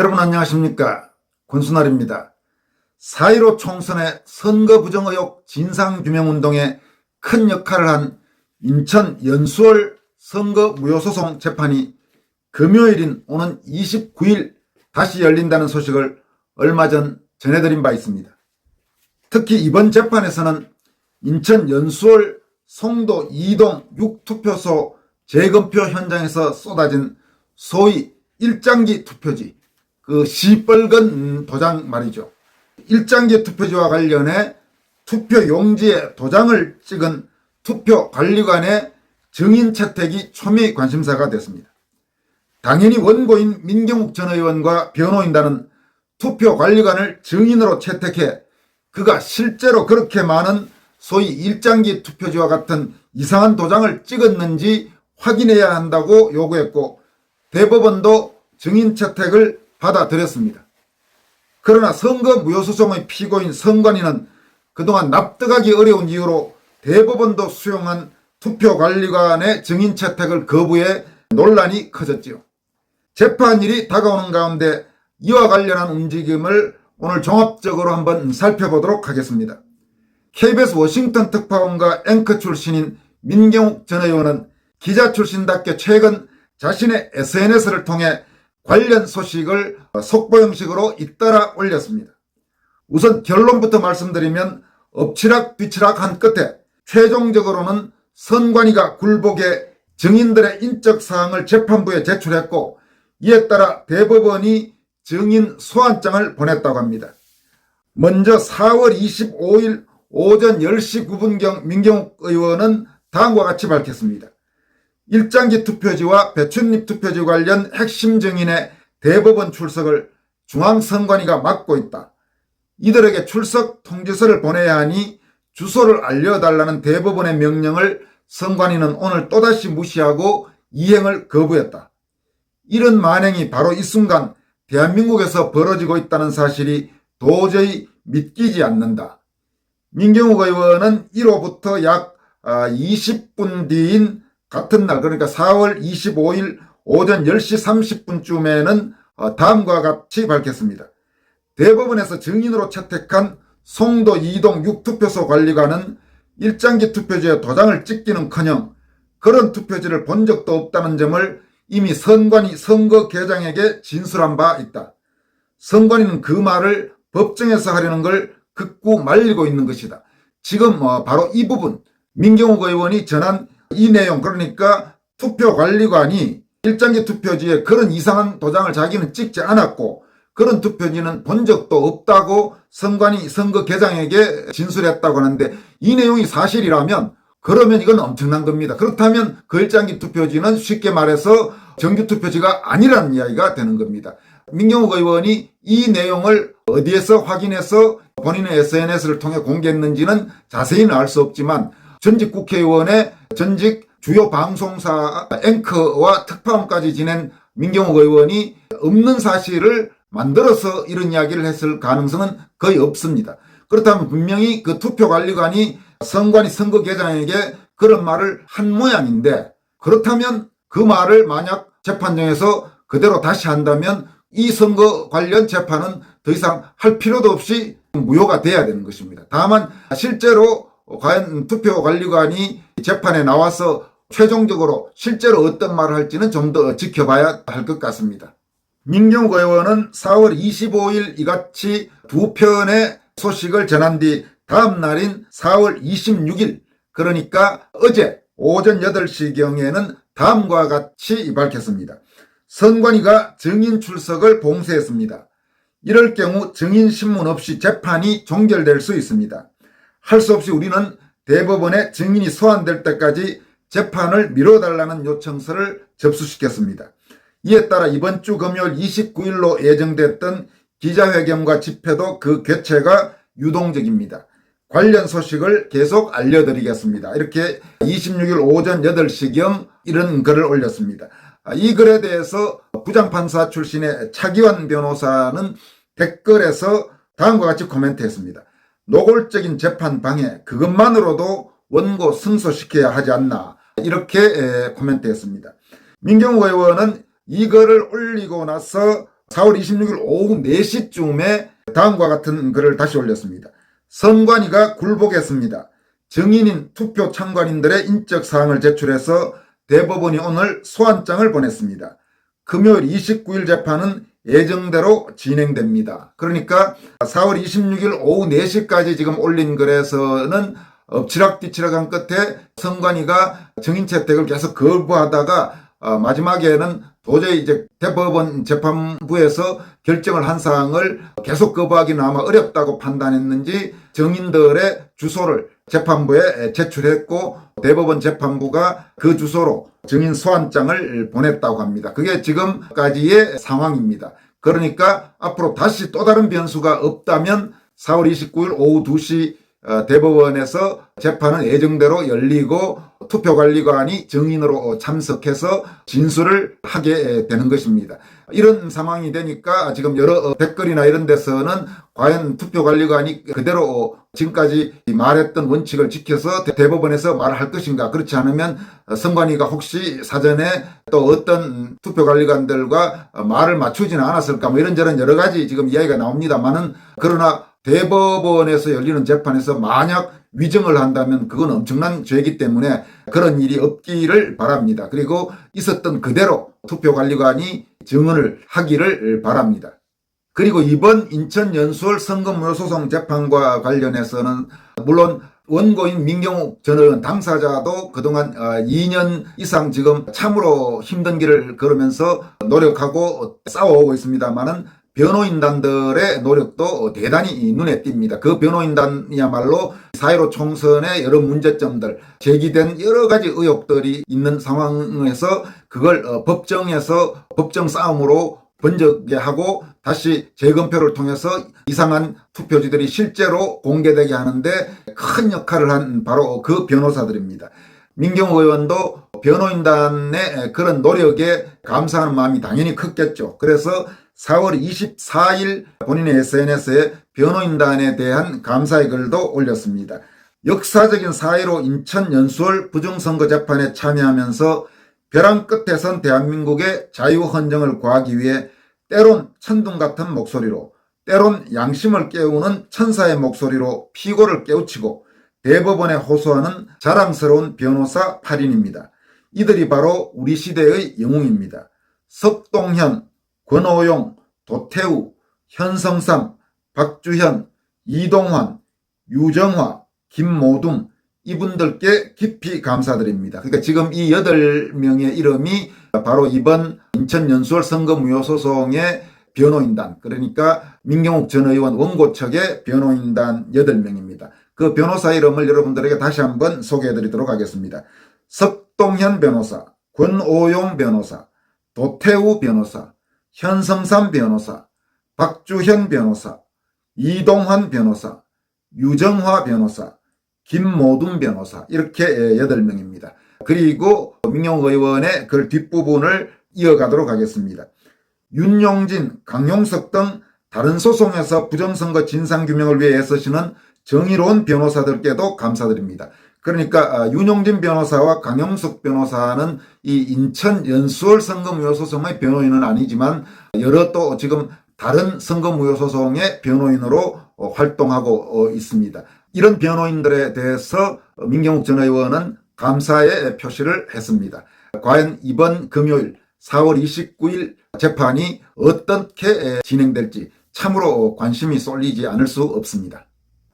여러분 안녕하십니까? 권순알입니다. 4.15 총선의 선거 부정 의혹 진상규명운동에 큰 역할을 한 인천 연수원 선거 무효소송 재판이 금요일인 오는 29일 다시 열린다는 소식을 얼마 전 전해드린 바 있습니다. 특히 이번 재판에서는 인천 연수원 송도 2동 6투표소 재검표 현장에서 쏟아진 소위 일장기 투표지, 그 시뻘건 도장 말이죠. 일장기 투표지와 관련해 투표 용지에 도장을 찍은 투표관리관의 증인 채택이 초미의 관심사가 됐습니다. 당연히 원고인 민경욱 전 의원과 변호인단은 투표관리관을 증인으로 채택해 그가 실제로 그렇게 많은 소위 일장기 투표지와 같은 이상한 도장을 찍었는지 확인해야 한다고 요구했고, 대법원도 증인 채택을 받아들였습니다. 그러나 선거 무효소송의 피고인 선관위는 그동안 납득하기 어려운 이유로 대법원도 수용한 투표관리관의 증인 채택을 거부해 논란이 커졌지요. 재판일이 다가오는 가운데 이와 관련한 움직임을 오늘 종합적으로 한번 살펴보도록 하겠습니다. KBS 워싱턴 특파원과 앵커 출신인 민경욱 전 의원은 기자 출신답게 최근 자신의 SNS를 통해 관련 소식을 속보 형식으로 잇따라 올렸습니다. 우선 결론부터 말씀드리면 엎치락뒤치락한 끝에 최종적으로는 선관위가 굴복해 증인들의 인적사항을 재판부에 제출했고, 이에 따라 대법원이 증인 소환장을 보냈다고 합니다. 먼저 4월 25일 오전 10시 9분경 민경욱 의원은 다음과 같이 밝혔습니다. 일장기 투표지와 배춧잎 투표지 관련 핵심 증인의 대법원 출석을 중앙선관위가 막고 있다. 이들에게 출석 통지서를 보내야 하니 주소를 알려달라는 대법원의 명령을 선관위는 오늘 또다시 무시하고 이행을 거부했다. 이런 만행이 바로 이 순간 대한민국에서 벌어지고 있다는 사실이 도저히 믿기지 않는다. 민경욱 의원은 이로부터 약 20분 뒤인 같은 날, 그러니까 4월 25일 오전 10시 30분쯤에는 다음과 같이 밝혔습니다. 대법원에서 증인으로 채택한 송도 2동 6투표소 관리관은 일장기 투표지에 도장을 찍기는커녕 그런 투표지를 본 적도 없다는 점을 이미 선관위 선거계장에게 진술한 바 있다. 선관위는 그 말을 법정에서 하려는 걸 극구 말리고 있는 것이다. 지금 바로 이 부분, 민경욱 의원이 전한 이 내용, 그러니까 투표관리관이 일장기 투표지에 그런 이상한 도장을 자기는 찍지 않았고 그런 투표지는 본 적도 없다고 선관위 선거계장에게 진술했다고 하는데, 이 내용이 사실이라면 그러면 이건 엄청난 겁니다. 그렇다면 그 일장기 투표지는 쉽게 말해서 정규 투표지가 아니라는 이야기가 되는 겁니다. 민경욱 의원이 이 내용을 어디에서 확인해서 본인의 SNS를 통해 공개했는지는 자세히는 알 수 없지만, 전직 국회의원의 전직 주요 방송사 앵커와 특파원까지 지낸 민경욱 의원이 없는 사실을 만들어서 이런 이야기를 했을 가능성은 거의 없습니다. 그렇다면 분명히 그 투표관리관이 선관위 선거계장에게 그런 말을 한 모양인데, 그렇다면 그 말을 만약 재판정에서 그대로 다시 한다면 이 선거 관련 재판은 더 이상 할 필요도 없이 무효가 돼야 되는 것입니다. 다만 실제로 과연 투표관리관이 재판에 나와서 최종적으로 실제로 어떤 말을 할지는 좀 더 지켜봐야 할 것 같습니다. 민경욱 의원은 4월 25일 이같이 두 편의 소식을 전한 뒤 다음 날인 4월 26일, 그러니까 어제 오전 8시경에는 다음과 같이 밝혔습니다. 선관위가 증인 출석을 봉쇄했습니다. 이럴 경우 증인 신문 없이 재판이 종결될 수 있습니다. 할 수 없이 우리는 대법원에 증인이 소환될 때까지 재판을 미뤄달라는 요청서를 접수시켰습니다. 이에 따라 이번 주 금요일 29일로 예정됐던 기자회견과 집회도 그 개최가 유동적입니다. 관련 소식을 계속 알려드리겠습니다. 이렇게 26일 오전 8시경 이런 글을 올렸습니다. 이 글에 대해서 부장판사 출신의 차기환 변호사는 댓글에서 다음과 같이 코멘트했습니다. 노골적인 재판 방해, 그것만으로도 원고 승소시켜야 하지 않나, 이렇게 코멘트했습니다. 민경욱 의원은 이 글을 올리고 나서 4월 26일 오후 4시쯤에 다음과 같은 글을 다시 올렸습니다. 선관위가 굴복했습니다. 증인인 투표 참관인들의 인적 사항을 제출해서 대법원이 오늘 소환장을 보냈습니다. 금요일 29일 재판은 예정대로 진행됩니다. 그러니까 4월 26일 오후 4시까지 지금 올린 글에서는 엎치락뒤치락한 끝에 선관위가 증인 채택을 계속 거부하다가 마지막에는 도저히 이제 대법원 재판부에서 결정을 한 사항을 계속 거부하기는 아마 어렵다고 판단했는지 증인들의 주소를 재판부에 제출했고 대법원 재판부가 그 주소로 증인 소환장을 보냈다고 합니다. 그게 지금까지의 상황입니다. 그러니까 앞으로 다시 또 다른 변수가 없다면 4월 29일 오후 2시 대법원에서 재판은 예정대로 열리고 투표관리관이 증인으로 참석해서 진술을 하게 되는 것입니다. 이런 상황이 되니까 지금 여러 댓글이나 이런 데서는 과연 투표관리관이 그대로 지금까지 말했던 원칙을 지켜서 대법원에서 말을 할 것인가, 그렇지 않으면 선관위가 혹시 사전에 또 어떤 투표관리관들과 말을 맞추지는 않았을까, 뭐 이런저런 여러 가지 지금 이야기가 나옵니다만은, 그러나 대법원에서 열리는 재판에서 만약 위정을 한다면 그건 엄청난 죄이기 때문에 그런 일이 없기를 바랍니다. 그리고 있었던 그대로 투표관리관이 증언을 하기를 바랍니다. 그리고 이번 인천 연수원 선거무효소송 재판과 관련해서는 물론 원고인 민경욱 전 의원 당사자도 그동안 2년 이상 지금 참으로 힘든 길을 걸으면서 노력하고 싸워오고 있습니다만은 변호인단들의 노력도 대단히 눈에 띕니다. 그 변호인단이야말로 4.15 총선의 여러 문제점들, 제기된 여러 가지 의혹들이 있는 상황에서 그걸 법정에서 법정 싸움으로 번져게 하고 다시 재검표를 통해서 이상한 투표지들이 실제로 공개되게 하는데 큰 역할을 한 바로 그 변호사들입니다. 민경욱 의원도 변호인단의 그런 노력에 감사하는 마음이 당연히 컸겠죠. 그래서 4월 24일 본인의 SNS에 변호인단에 대한 감사의 글도 올렸습니다. 역사적인 4.15 인천 연수원 부정선거 재판에 참여하면서 벼랑 끝에 선 대한민국의 자유헌정을 구하기 위해 때론 천둥 같은 목소리로, 때론 양심을 깨우는 천사의 목소리로 피고를 깨우치고 대법원에 호소하는 자랑스러운 변호사 8인입니다. 이들이 바로 우리 시대의 영웅입니다. 석동현, 권오용, 도태우, 현성삼, 박주현, 이동환, 유정화, 김모둠, 이분들께 깊이 감사드립니다. 그러니까 지금 이 8명의 이름이 바로 이번 인천 연수원 선거무효소송의 변호인단, 그러니까 민경욱 전 의원 원고 측의 변호인단 8명입니다. 그 변호사 이름을 여러분들에게 다시 한번 소개해드리도록 하겠습니다. 석동현 변호사, 권오용 변호사, 도태우 변호사, 현성삼 변호사, 박주현 변호사, 이동환 변호사, 유정화 변호사, 김모둠 변호사, 이렇게 8명입니다. 그리고 민경욱 의원의 글 뒷부분을 이어가도록 하겠습니다. 윤용진, 강용석 등 다른 소송에서 부정선거 진상규명을 위해 애쓰시는 정의로운 변호사들께도 감사드립니다. 그러니까 윤용진 변호사와 강용석 변호사는 이 인천 연수원 선거무효소송의 변호인은 아니지만 여러 또 지금 다른 선거무효소송의 변호인으로 활동하고 있습니다. 이런 변호인들에 대해서 민경욱 전 의원은 감사의 표시를 했습니다. 과연 이번 금요일 4월 29일 재판이 어떻게 진행될지 참으로 관심이 쏠리지 않을 수 없습니다.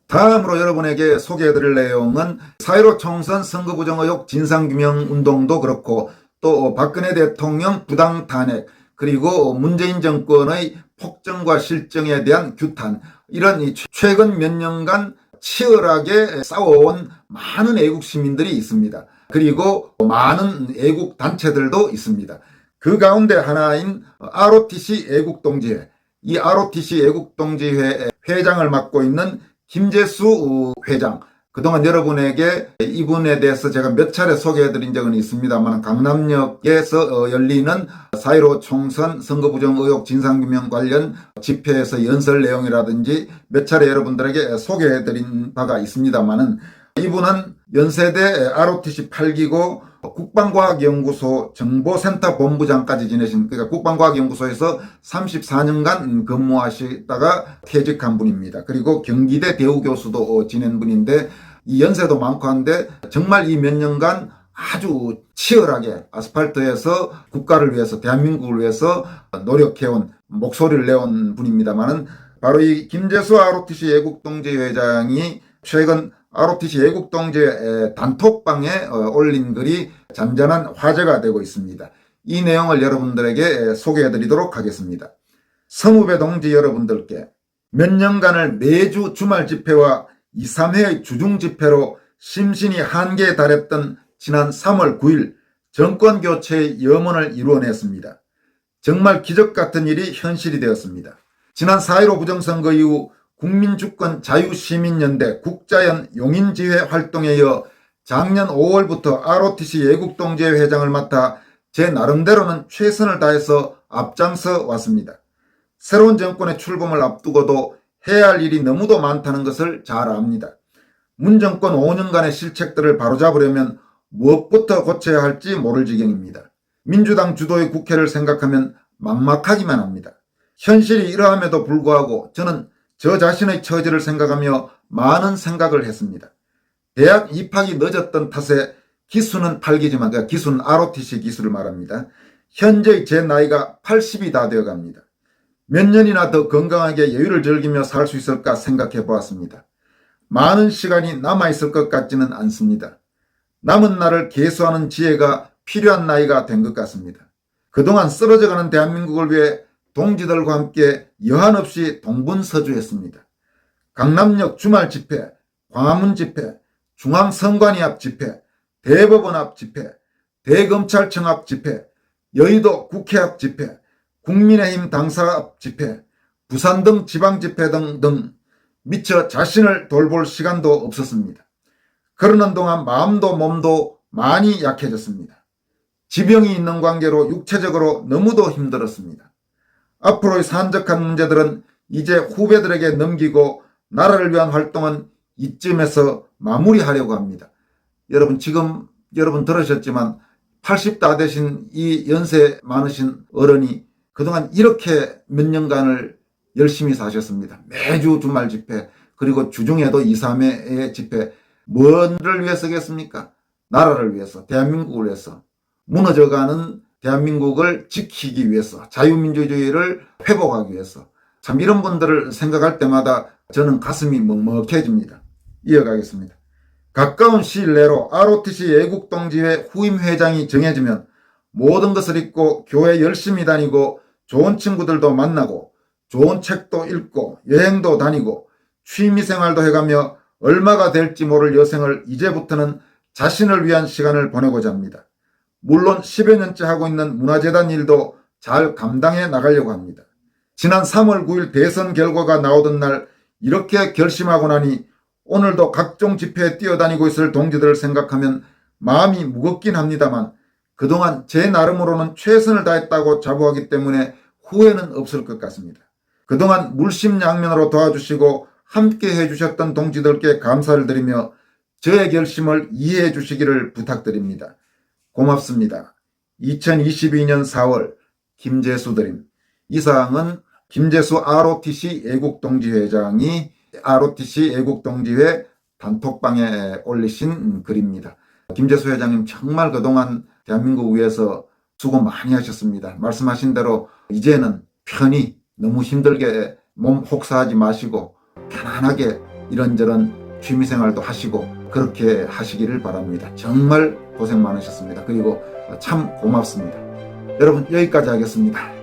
다음으로 여러분에게 소개해드릴 내용은 4.15 총선 선거부정 의혹 진상규명운동도 그렇고 또 박근혜 대통령 부당 탄핵, 그리고 문재인 정권의 폭정과 실정에 대한 규탄, 이런 최근 몇 년간 치열하게 싸워온 많은 애국 시민들이 있습니다. 그리고 많은 애국 단체들도 있습니다. 그 가운데 하나인 ROTC 애국동지회, 이 ROTC 애국동지회 회장을 맡고 있는 김재수 회장, 그동안 여러분에게 이분에 대해서 제가 몇 차례 소개해드린 적은 있습니다만 강남역에서 열리는 4.15 총선 선거부정 의혹 진상규명 관련 집회에서 연설 내용이라든지 몇 차례 여러분들에게 소개해드린 바가 있습니다만은 이분은 연세대 ROTC 8기고 국방과학연구소 정보센터 본부장까지 지내신, 그러니까 국방과학연구소에서 34년간 근무하시다가 퇴직한 분입니다. 그리고 경기대 대우교수도 지낸 분인데 이 연세도 많고 한데 정말 이 몇 년간 아주 치열하게 아스팔트에서 국가를 위해서, 대한민국을 위해서 노력해온, 목소리를 내온 분입니다만은, 바로 이 김재수 ROTC 애국동지회장이 최근 ROTC 애국동지 단톡방에 올린 글이 잔잔한 화제가 되고 있습니다. 이 내용을 여러분들에게 소개해드리도록 하겠습니다. 성후배 동지 여러분들께 몇 년간을 매주 주말 집회와 2, 3회의 주중 집회로 심신이 한계에 달했던 지난 3월 9일 정권 교체의 염원을 이루어냈습니다. 정말 기적 같은 일이 현실이 되었습니다. 지난 4.15 부정선거 이후 국민주권 자유시민연대 국자연 용인지회 활동에 이어 작년 5월부터 ROTC 애국동지회 회장을 맡아 제 나름대로는 최선을 다해서 앞장서 왔습니다. 새로운 정권의 출범을 앞두고도 해야 할 일이 너무도 많다는 것을 잘 압니다. 문 정권 5년간의 실책들을 바로잡으려면 무엇부터 고쳐야 할지 모를 지경입니다. 민주당 주도의 국회를 생각하면 막막하기만 합니다. 현실이 이러함에도 불구하고 저는 저 자신의 처지를 생각하며 많은 생각을 했습니다. 대학 입학이 늦었던 탓에 기수는 8기지만, 그러니까 기수는 ROTC 기수를 말합니다. 현재의 제 나이가 80이 다 되어갑니다. 몇 년이나 더 건강하게 여유를 즐기며 살 수 있을까 생각해 보았습니다. 많은 시간이 남아있을 것 같지는 않습니다. 남은 날을 계수하는 지혜가 필요한 나이가 된 것 같습니다. 그동안 쓰러져가는 대한민국을 위해 동지들과 함께 여한 없이 동분서주했습니다. 강남역 주말 집회, 광화문 집회, 중앙선관위 앞 집회, 대법원 앞 집회, 대검찰청 앞 집회, 여의도 국회 앞 집회, 국민의힘 당사 앞 집회, 부산 등 지방 집회 등등 미처 자신을 돌볼 시간도 없었습니다. 그러는 동안 마음도 몸도 많이 약해졌습니다. 지병이 있는 관계로 육체적으로 너무도 힘들었습니다. 앞으로의 산적한 문제들은 이제 후배들에게 넘기고 나라를 위한 활동은 이쯤에서 마무리하려고 합니다. 여러분, 지금 여러분 들으셨지만 80 다 되신 이 연세 많으신 어른이 그동안 이렇게 몇 년간을 열심히 사셨습니다. 매주 주말 집회, 그리고 주중에도 2, 3회의 집회. 뭐를 위해서겠습니까? 나라를 위해서, 대한민국을 위해서, 무너져가는 대한민국을 지키기 위해서, 자유민주주의를 회복하기 위해서. 참 이런 분들을 생각할 때마다 저는 가슴이 먹먹해집니다. 이어가겠습니다. 가까운 시일 내로 ROTC 애국동지회 후임 회장이 정해지면 모든 것을 잊고 교회 열심히 다니고 좋은 친구들도 만나고 좋은 책도 읽고 여행도 다니고 취미생활도 해가며 얼마가 될지 모를 여생을 이제부터는 자신을 위한 시간을 보내고자 합니다. 물론 10여 년째 하고 있는 문화재단 일도 잘 감당해 나가려고 합니다. 지난 3월 9일 대선 결과가 나오던 날 이렇게 결심하고 나니 오늘도 각종 집회에 뛰어다니고 있을 동지들을 생각하면 마음이 무겁긴 합니다만 그동안 제 나름으로는 최선을 다했다고 자부하기 때문에 후회는 없을 것 같습니다. 그동안 물심양면으로 도와주시고 함께 해주셨던 동지들께 감사를 드리며 저의 결심을 이해해 주시기를 부탁드립니다. 고맙습니다. 2022년 4월 김재수 드림. 이 사항은 김재수 ROTC 애국동지회장이 ROTC 애국동지회 단톡방에 올리신 글입니다. 김재수 회장님 정말 그동안 대한민국 위해서 수고 많이 하셨습니다. 말씀하신 대로 이제는 편히 너무 힘들게 몸 혹사하지 마시고 편안하게 이런저런 취미생활도 하시고 그렇게 하시기를 바랍니다. 정말 고생 많으셨습니다. 그리고 참 고맙습니다. 여러분 여기까지 하겠습니다.